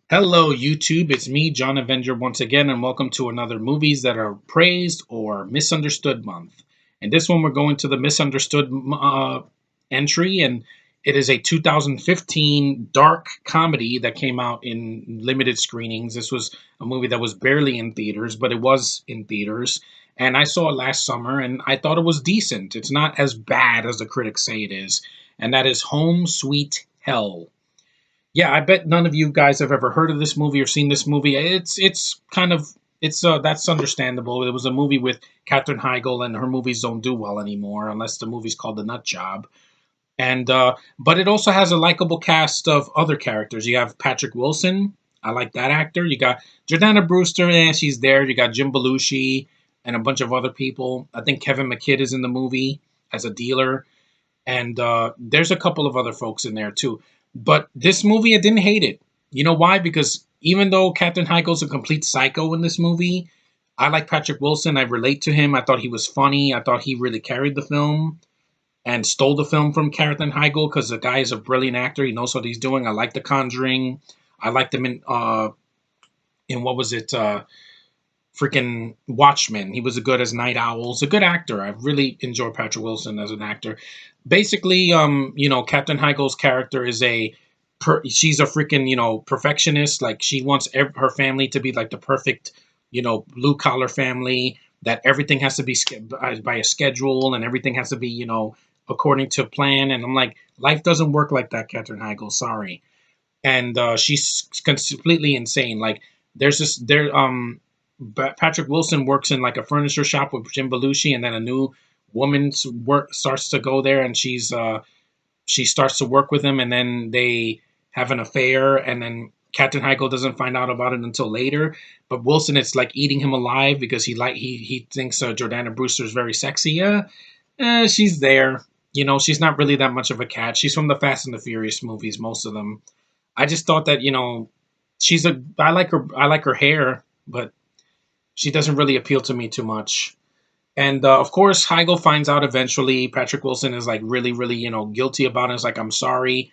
Hello, YouTube. It's me, John Avenger, once again, and welcome to another Movies That Are Praised or Misunderstood month. And this one, we're going to the misunderstood entry, and it is a 2015 dark comedy that came out in limited screenings. This was a movie that was barely in theaters, but it was in theaters. And I saw it last summer, and I thought it was decent. It's not as bad as the critics say it is. And that is Home Sweet Hell. Yeah, I bet none of you guys have ever heard of this movie or seen this movie. It's kind of it's that's understandable. It was a movie with Katherine Heigl, and her movies don't do well anymore unless the movie's called The Nut Job. And but it also has a likable cast of other characters. You have Patrick Wilson. I like that actor. You got Jordana Brewster, and she's there. You got Jim Belushi and a bunch of other people. I think Kevin McKidd is in the movie as a dealer, and there's a couple of other folks in there too. But this movie, I didn't hate it. You know why? Because even though Katherine Heigl's a complete psycho in this movie, I like Patrick Wilson. I relate to him. I thought he was funny. I thought he really carried the film and stole the film from Katherine Heigl because the guy is a brilliant actor. He knows what he's doing. I like The Conjuring. I liked him in what was it? Freaking Watchmen. He was good as Night Owl. He's a good actor. I really enjoy Patrick Wilson as an actor. Basically, Captain Heigl's character is she's a freaking, perfectionist. Like she wants her family to be like the perfect, blue collar family. That everything has to be by a schedule and everything has to be, according to plan. And I'm like, life doesn't work like that, Catherine Heigl. Sorry. And she's completely insane. Like there's this there Patrick Wilson works in like a furniture shop with Jim Belushi, and then a new woman's work starts to go there, and she starts to work with him, and then they have an affair, and then Captain Heigl doesn't find out about it until later. But Wilson is like eating him alive because he thinks Jordana Brewster is very sexy. She's there. She's not really that much of a cat. She's from the Fast and the Furious movies, most of them. I just thought that I like her. I like her hair, but she doesn't really appeal to me too much. And of course, Heigl finds out eventually. Patrick Wilson is like really, really, guilty about it. It's like, I'm sorry.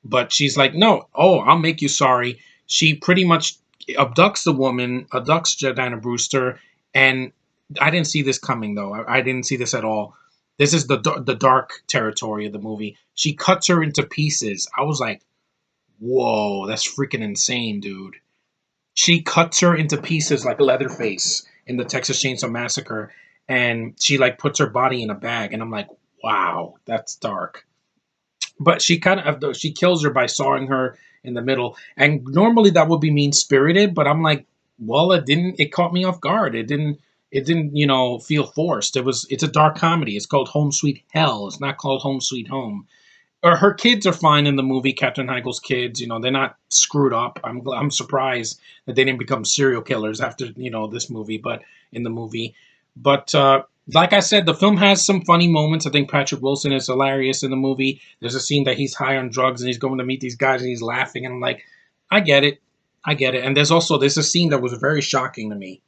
But she's like, no, oh, I'll make you sorry. She pretty much abducts the woman, abducts Jordana Brewster. And I didn't see this coming, though. I didn't see this at all. This is the dark territory of the movie. She cuts her into pieces. I was like, whoa, that's freaking insane, dude. She cuts her into pieces like Leatherface in the Texas Chainsaw Massacre, and she like puts her body in a bag, and I'm like, wow, that's dark. But she kills her by sawing her in the middle, and normally that would be mean spirited, but I'm like, well, it didn't. It caught me off guard. It didn't feel forced. It's a dark comedy. It's called Home Sweet Hell. It's not called Home Sweet Home. Or her kids are fine in the movie. Captain Heigl's kids, they're not screwed up. I'm surprised that they didn't become serial killers after this movie, but in the movie. But like I said, the film has some funny moments. I think Patrick Wilson is hilarious in the movie. There's a scene that he's high on drugs and he's going to meet these guys and he's laughing, and I'm like, I get it, I get it. And there's a scene that was very shocking to me.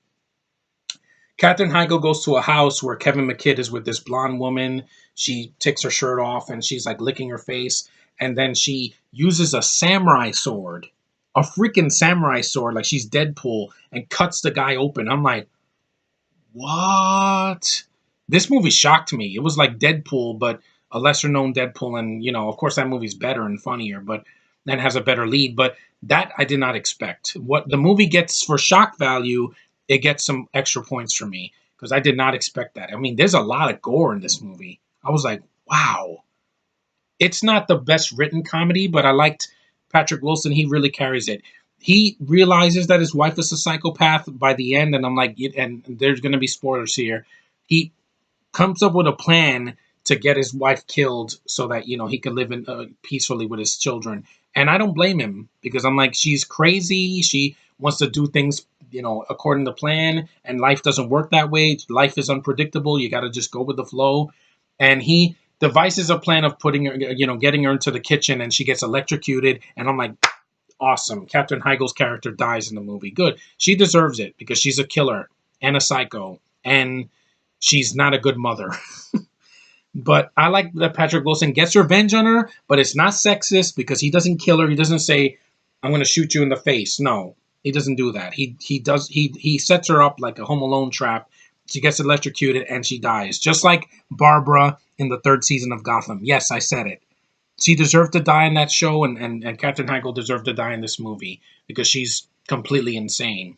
Katherine Heigl goes to a house where Kevin McKidd is with this blonde woman. She takes her shirt off and she's like licking her face. And then she uses a samurai sword, a freaking samurai sword, like she's Deadpool, and cuts the guy open. I'm like, what? This movie shocked me. It was like Deadpool, but a lesser known Deadpool. And, of course, that movie's better and funnier, but that has a better lead. But that I did not expect. What the movie gets for shock value, it gets some extra points for me because I did not expect that. I mean, there's a lot of gore in this movie. I was like, wow. It's not the best written comedy, but I liked Patrick Wilson. He really carries it. He realizes that his wife is a psychopath by the end, and I'm like, and there's going to be spoilers here. He comes up with a plan to get his wife killed so that he could live peacefully with his children. And I don't blame him because I'm like, she's crazy. She wants to do things according to plan, and life doesn't work that way. Life is unpredictable. You got to just go with the flow. And he devises a plan of putting her, getting her into the kitchen, and she gets electrocuted. And I'm like, awesome. Captain Heigl's character dies in the movie. Good. She deserves it because she's a killer and a psycho, and she's not a good mother. But I like that Patrick Wilson gets revenge on her, but it's not sexist because he doesn't kill her. He doesn't say, I'm going to shoot you in the face. No, he doesn't do that. He sets her up like a Home Alone trap. She gets electrocuted and she dies, just like Barbara in the third season of Gotham. Yes, I said it. She deserved to die in that show, and Katherine Heigl deserved to die in this movie because she's completely insane.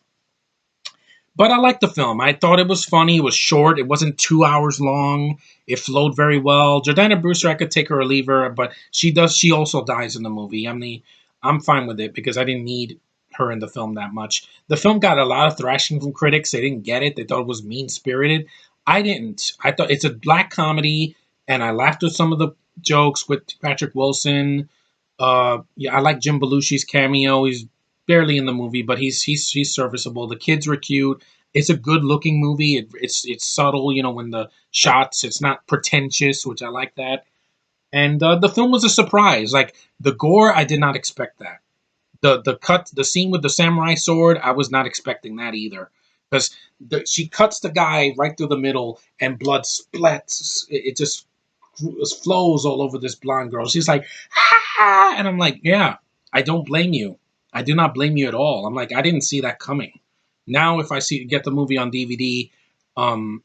But I liked the film. I thought it was funny. It was short. It wasn't 2 hours long. It flowed very well. Jordana Brewster, I could take her or leave her, but she does. She also dies in the movie. I'm fine with it because I didn't need her in the film that much. The film got a lot of thrashing from critics. They didn't get it. They thought it was mean spirited. I didn't. I thought it's a black comedy, and I laughed with some of the jokes with Patrick Wilson. Yeah, I like Jim Belushi's cameo. He's barely in the movie, but he's serviceable. The kids were cute. It's a good looking movie. It's subtle, when the shots. It's not pretentious, which I like that. And the film was a surprise. Like the gore, I did not expect that. The scene with the samurai sword, I was not expecting that either, because she cuts the guy right through the middle, and blood splats. It just flows all over this blonde girl. She's like, ah, and I'm like, yeah, I don't blame you. I do not blame you at all. I'm like, I didn't see that coming. Now, if I get the movie on DVD, I'm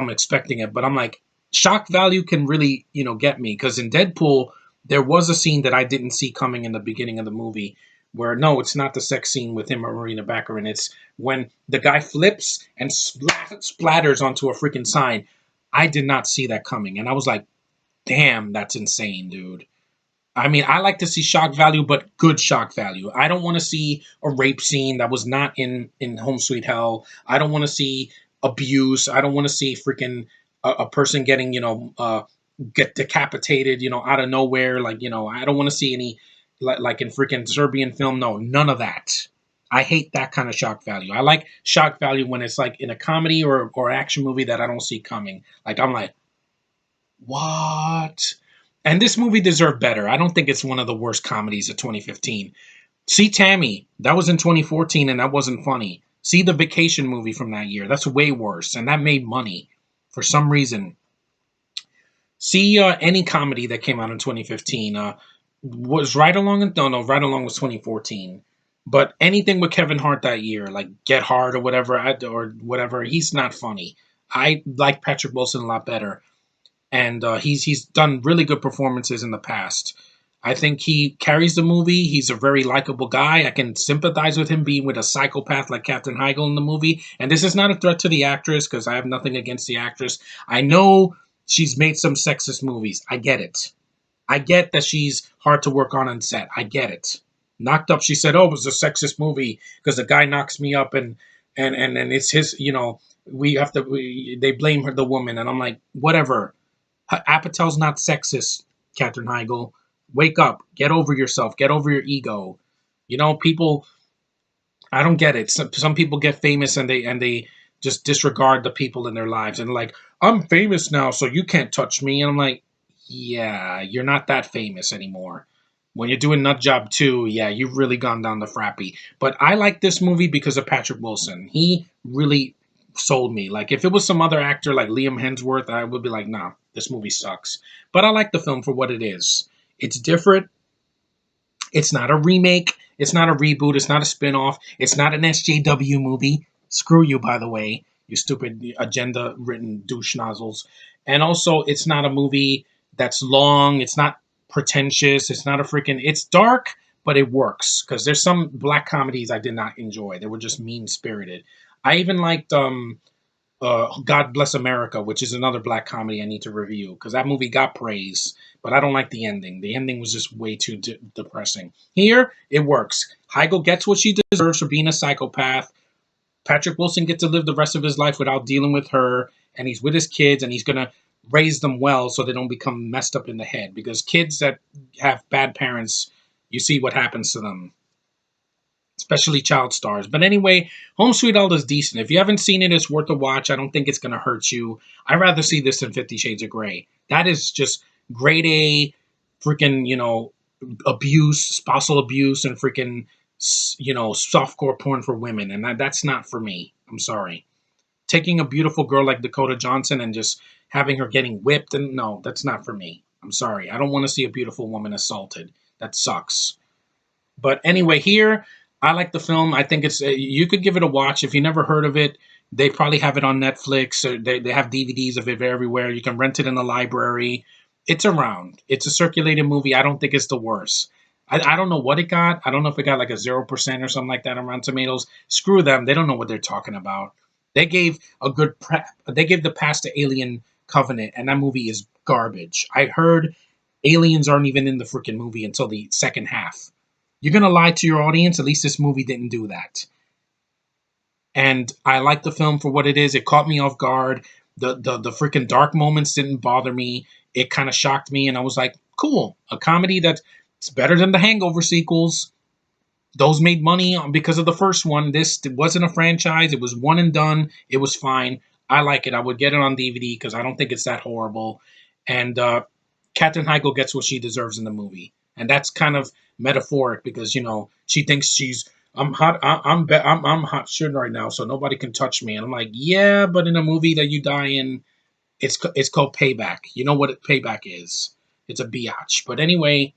expecting it, but I'm like, shock value can really, get me, because in Deadpool there was a scene that I didn't see coming in the beginning of the movie. Where no, it's not the sex scene with him or Marina Baccarin. It's when the guy flips and splatters onto a freaking sign. I did not see that coming, and I was like, damn, that's insane, dude. I mean, I like to see shock value, but good shock value. I don't want to see a rape scene that was not in Home Sweet Hell. I don't want to see abuse. I don't want to see freaking a person getting get decapitated out of nowhere. Like I don't want to see any like in freaking Serbian film. No, none of that. I hate that kind of shock value. I like shock value when it's like in a comedy or action movie that I don't see coming. Like I'm like, what? And this movie deserved better. I don't think it's one of the worst comedies of 2015. See Tammy, that was in 2014 and that wasn't funny. See the Vacation movie from that year. That's way worse and that made money for some reason. See any comedy that came out in 2015. Was Right Along? No, Right Along was 2014. But anything with Kevin Hart that year, like Get Hard or whatever, he's not funny. I like Patrick Wilson a lot better, and he's done really good performances in the past. I think he carries the movie. He's a very likable guy. I can sympathize with him being with a psychopath like Katherine Heigl in the movie. And this is not a threat to the actress because I have nothing against the actress. I know she's made some sexist movies. I get it. I get that she's hard to work on set. I get it. Knocked Up, she said, "Oh, it was a sexist movie because the guy knocks me up and it's his. We have to. They blame her, the woman, and I'm like, whatever. Apatow's not sexist, Katherine Heigl. Wake up. Get over yourself. Get over your ego. People. I don't get it. Some people get famous and they just disregard the people in their lives and like, I'm famous now, so you can't touch me. And I'm like, yeah, you're not that famous anymore. When you're doing Nut Job 2, yeah, you've really gone down the frappy. But I like this movie because of Patrick Wilson. He really sold me. Like, if it was some other actor like Liam Hemsworth, I would be like, nah, this movie sucks. But I like the film for what it is. It's different. It's not a remake. It's not a reboot. It's not a spin-off. It's not an SJW movie. Screw you, by the way, you stupid agenda-written douche nozzles. And also, it's not a movie that's long. It's not pretentious. It's not a freaking... It's dark, but it works. Because there's some black comedies I did not enjoy. They were just mean-spirited. I even liked God Bless America, which is another black comedy I need to review. Because that movie got praise, but I don't like the ending. The ending was just way too depressing. Here, it works. Heigl gets what she deserves for being a psychopath. Patrick Wilson gets to live the rest of his life without dealing with her, and he's with his kids, and he's going to raise them well so they don't become messed up in the head. Because kids that have bad parents, you see what happens to them, especially child stars. But anyway, Home Sweet Hell is decent. If you haven't seen it, it's worth a watch. I don't think it's going to hurt you. I'd rather see this than 50 Shades of Grey. That is just grade A, freaking, abuse, spousal abuse, and freaking, softcore porn for women. And that's not for me. I'm sorry. Taking a beautiful girl like Dakota Johnson and just having her getting whipped, and no, that's not for me. I'm sorry. I don't want to see a beautiful woman assaulted. That sucks. But anyway, here I like the film. I think it's you could give it a watch if you never heard of it. They probably have it on Netflix. Or they have DVDs of it everywhere. You can rent it in the library. It's around. It's a circulated movie. I don't think it's the worst. I don't know what it got. I don't know if it got like a 0% or something like that on Rotten Tomatoes. Screw them. They don't know what they're talking about. They gave a good prep. They gave the pass to Alien Covenant, and that movie is garbage. I heard aliens aren't even in the freaking movie until the second half. You're gonna lie to your audience. At least this movie didn't do that. And I like the film for what it is. It caught me off guard. The freaking dark moments didn't bother me. It kind of shocked me, and I was like, cool, a comedy that's better than the Hangover sequels. Those made money because of the first one. This wasn't a franchise. It was one and done. It was fine. I like it. I would get it on DVD because I don't think it's that horrible. And Katherine Heigl gets what she deserves in the movie, and that's kind of metaphoric because she thinks she's I'm hot. I'm hot shit right now, so nobody can touch me. And I'm like, yeah, but in a movie that you die in, it's called payback. You know what payback is? It's a biatch. But anyway,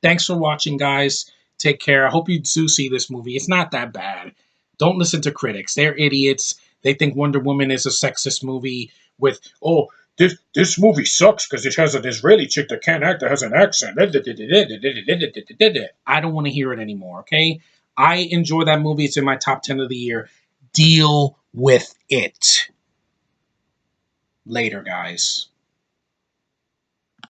thanks for watching, guys. Take care. I hope you do see this movie. It's not that bad. Don't listen to critics. They're idiots. They think Wonder Woman is a sexist movie with, oh, this movie sucks because it has an Israeli chick that can't act that has an accent. I don't want to hear it anymore, okay? I enjoy that movie. It's in my top 10 of the year. Deal with it. Later, guys.